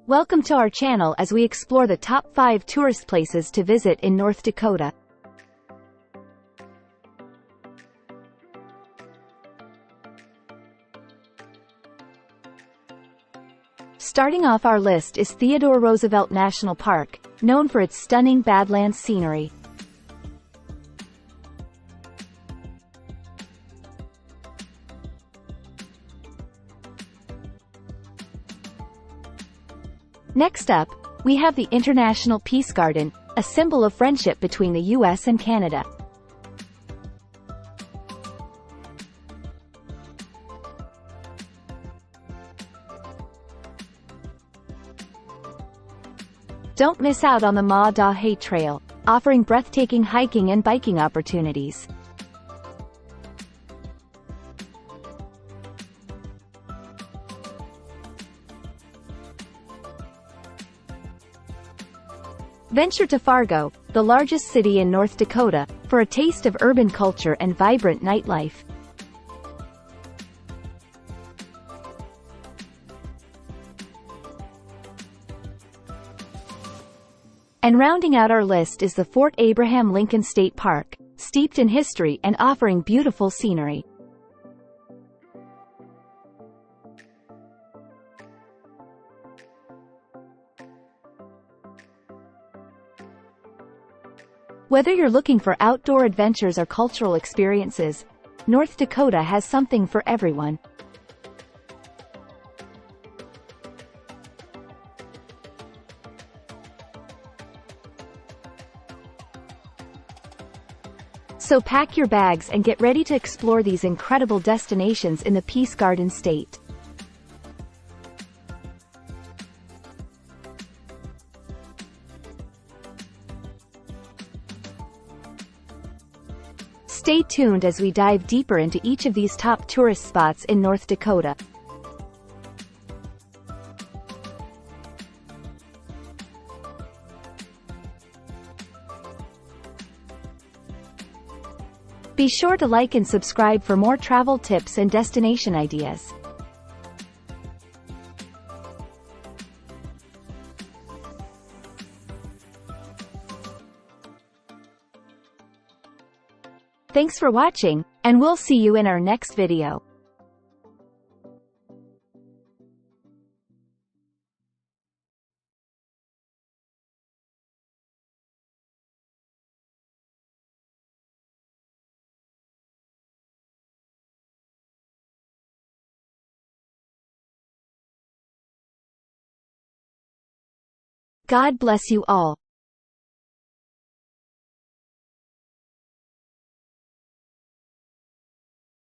Welcome to our channel as we explore the top 5 tourist places to visit in North Dakota. Starting off our list is Theodore Roosevelt National Park, known for its stunning Badlands scenery. Next up, we have the International Peace Garden, a symbol of friendship between the US and Canada. Don't miss out on the Midwestern Trail, offering breathtaking hiking and biking opportunities. Venture to Fargo, the largest city in North Dakota, for a taste of urban culture and vibrant nightlife. And rounding out our list is the Fort Abraham Lincoln State Park, steeped in history and offering beautiful scenery. Whether you're looking for outdoor adventures or cultural experiences, North Dakota has something for everyone. So pack your bags and get ready to explore these incredible destinations in the Peace Garden State. Stay tuned as we dive deeper into each of these top tourist spots in North Dakota. Be sure to like and subscribe for more travel tips and destination ideas. Thanks for watching, and we'll see you in our next video. God bless you all.